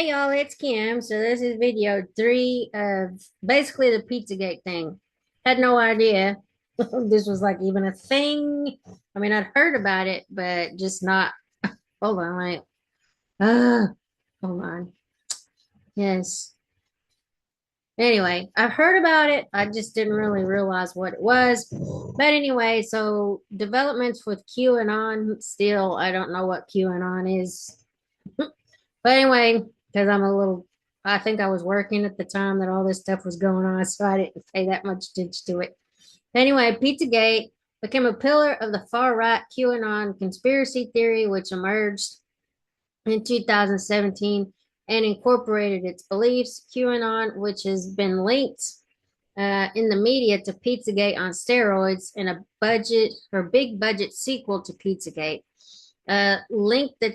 Hey y'all, it's Kim. So this is video 3 of basically the PizzaGate thing. Had no idea this was like even a thing. I mean, I'd heard about it, but just not. Hold on, wait. Uh, hold on. Yes. Anyway, I've heard about it. I just didn't really realize what it was. But anyway, so developments with QAnon. Still, I don't know what QAnon is. But anyway, because I think I was working at the time that all this stuff was going on, so I didn't pay that much attention to it. Anyway, Pizzagate became a pillar of the far right QAnon conspiracy theory, which emerged in 2017 and incorporated its beliefs. QAnon, which has been linked in the media to Pizzagate on steroids in a big budget sequel to Pizzagate, linked the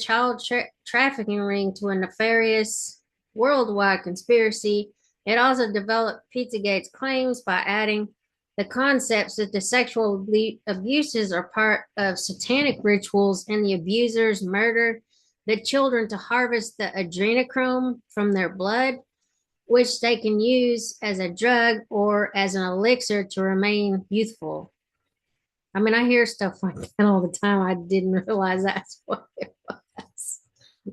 trafficking ring to a nefarious worldwide conspiracy. It also developed Pizzagate's claims by adding the concepts that the sexual abuses are part of satanic rituals and the abusers murder the children to harvest the adrenochrome from their blood, which they can use as a drug or as an elixir to remain youthful. I mean, I hear stuff like that all the time. I didn't realize that's what it was.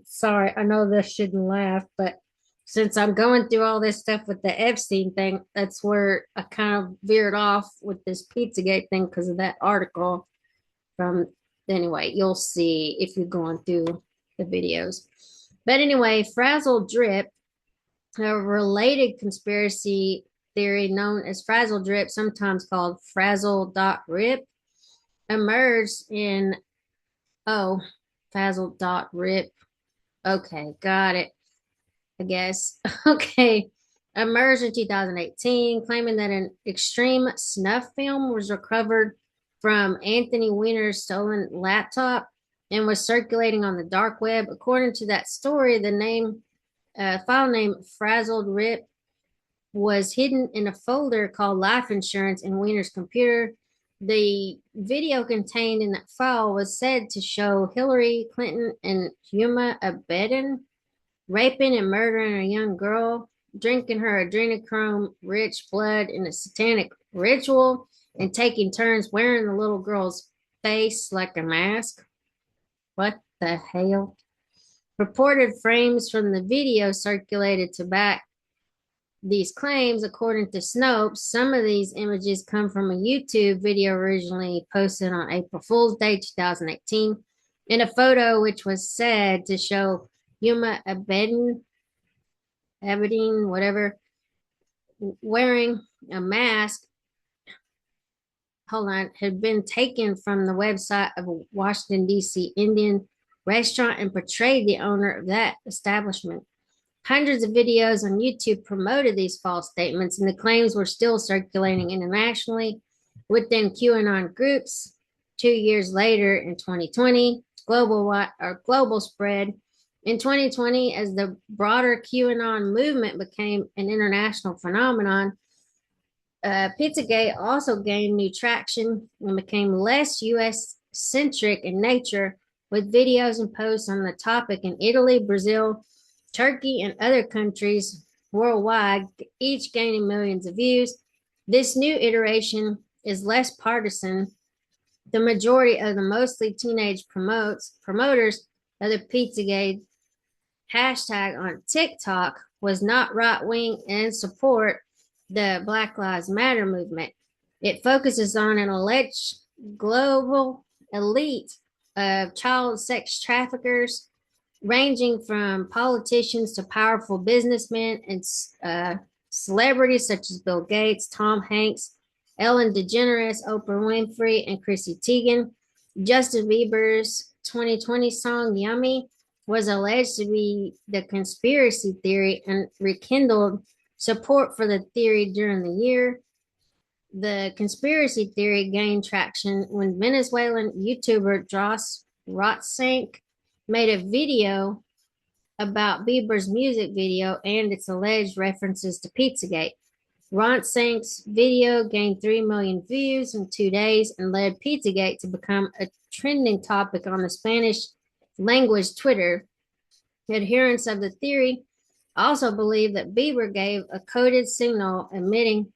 Sorry, I know this shouldn't laugh, but since I'm going through all this stuff with the Epstein thing, that's where I kind of veered off with this Pizzagate thing because of that article from, anyway, you'll see if you're going through the videos. But anyway, Frazzle Drip, a related conspiracy theory known as Frazzle Drip, sometimes called Frazzle.Rip, emerged in oh Frazzle.Rip. Okay, got it. I guess. Okay. Emerged in 2018, claiming that an extreme snuff film was recovered from Anthony Weiner's stolen laptop and was circulating on the dark web. According to that story, the file name Frazzled Rip was hidden in a folder called Life Insurance in Weiner's computer. The video contained in that file was said to show Hillary Clinton and Huma Abedin raping and murdering a young girl, drinking her adrenochrome rich blood in a satanic ritual, and taking turns wearing the little girl's face like a mask. What the hell? Reported frames from the video circulated to back these claims. According to Snopes, some of these images come from a YouTube video originally posted on April Fool's Day 2018 in a photo which was said to show Yuma Abedin, whatever, wearing a mask. Hold on, had been taken from the website of a Washington, D.C. Indian restaurant and portrayed the owner of that establishment. Hundreds of videos on YouTube promoted these false statements, and the claims were still circulating internationally within QAnon groups. 2 years later, in 2020, global spread. In 2020, as the broader QAnon movement became an international phenomenon, Pizzagate also gained new traction and became less U.S. centric in nature, with videos and posts on the topic in Italy, Brazil, Turkey, and other countries worldwide, each gaining millions of views. This new iteration is less partisan. The majority of the mostly teenage promoters of the Pizzagate hashtag on TikTok was not right wing and support the Black Lives Matter movement. It focuses on an alleged global elite of child sex traffickers, ranging from politicians to powerful businessmen and celebrities such as Bill Gates, Tom Hanks, Ellen DeGeneres, Oprah Winfrey, and Chrissy Teigen. Justin Bieber's 2020 song Yummy was alleged to be the conspiracy theory and rekindled support for the theory during the year. The conspiracy theory gained traction when Venezuelan YouTuber Joss Rotzank made a video about Bieber's music video and its alleged references to Pizzagate. Ronsank's video gained 3 million views in 2 days and led Pizzagate to become a trending topic on the Spanish language Twitter. Adherents of the theory also believed that Bieber gave a coded signal emitting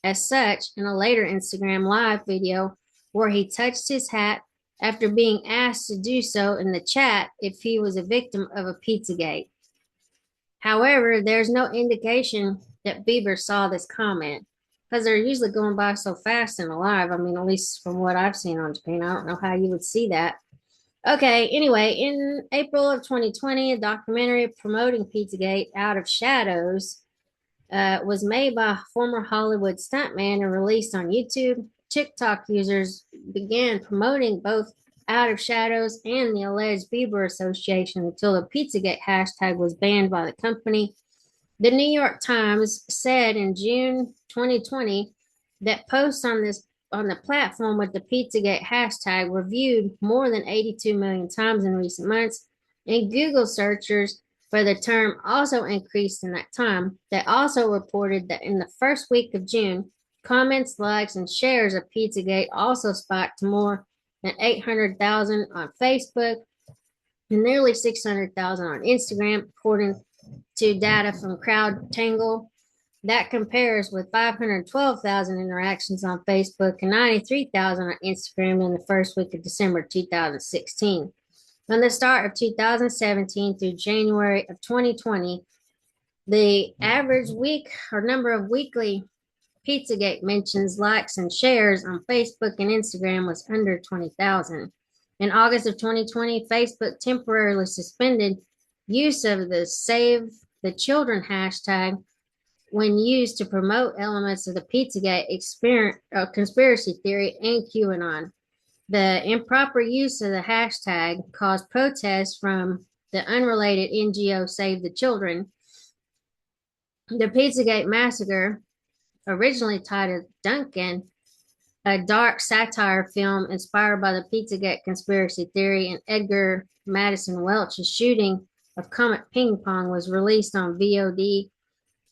as such in a later Instagram live video where he touched his hat after being asked to do so in the chat if he was a victim of a Pizzagate. However, there's no indication that Bieber saw this comment because they're usually going by so fast in a live. I mean, at least from what I've seen on Japan, I don't know how you would see that. Okay, anyway, in April of 2020, a documentary promoting Pizzagate Out of Shadows was made by a former Hollywood stuntman and released on YouTube. TikTok users began promoting both Out of Shadows and the alleged Bieber association until the Pizzagate hashtag was banned by the company. The New York Times said in June 2020 that posts on the platform with the Pizzagate hashtag were viewed more than 82 million times in recent months, and Google searchers for the term also increased in that time. They also reported that in the first week of June, comments, likes, and shares of Pizzagate also spiked to more than 800,000 on Facebook and nearly 600,000 on Instagram, according to data from CrowdTangle. That compares with 512,000 interactions on Facebook and 93,000 on Instagram in the first week of December 2016. From the start of 2017 through January of 2020, the average week or number of weekly Pizzagate mentions, likes, and shares on Facebook and Instagram was under 20,000. In August of 2020, Facebook temporarily suspended use of the Save the Children hashtag when used to promote elements of the Pizzagate conspiracy theory and QAnon. The improper use of the hashtag caused protests from the unrelated NGO Save the Children. The Pizzagate massacre, originally titled Duncan, a dark satire film inspired by the Pizzagate conspiracy theory and Edgar Madison Welch's shooting of Comet Ping Pong, was released on VOD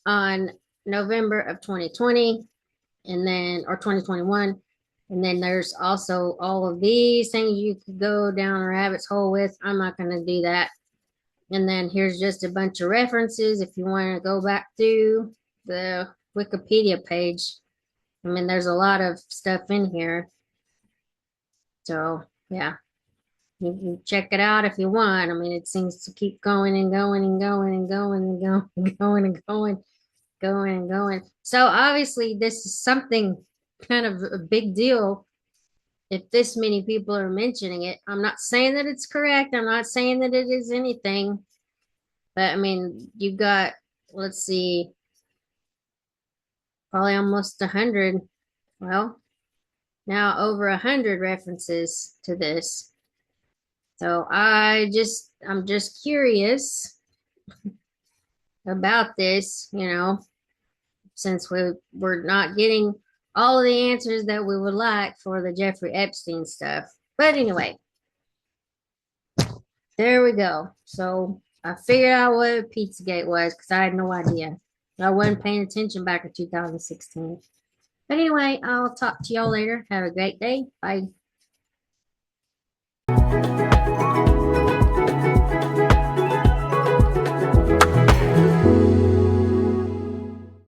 on November of 2020 and then or 2021. And then there's also all of these things you could go down a rabbit's hole with. I'm not going to do that. And then here's just a bunch of references if you want to go back through the Wikipedia page. I mean, there's a lot of stuff in here. So, yeah, you can check it out if you want. I mean, it seems to keep going and going and going and going and going and going and going and going. So, obviously, this is something kind of a big deal if this many people are mentioning it. I'm not saying that it's correct. I'm not saying that it is anything. But, I mean, you got, let's see, probably almost 100. Well, now over 100 references to this. So I'm just curious about this, since we're not getting all of the answers that we would like for the Jeffrey Epstein stuff. But anyway, there we go. So I figured out what Pizzagate was because I had no idea. I wasn't paying attention back in 2016. But anyway, I'll talk to y'all later. Have a great day. Bye.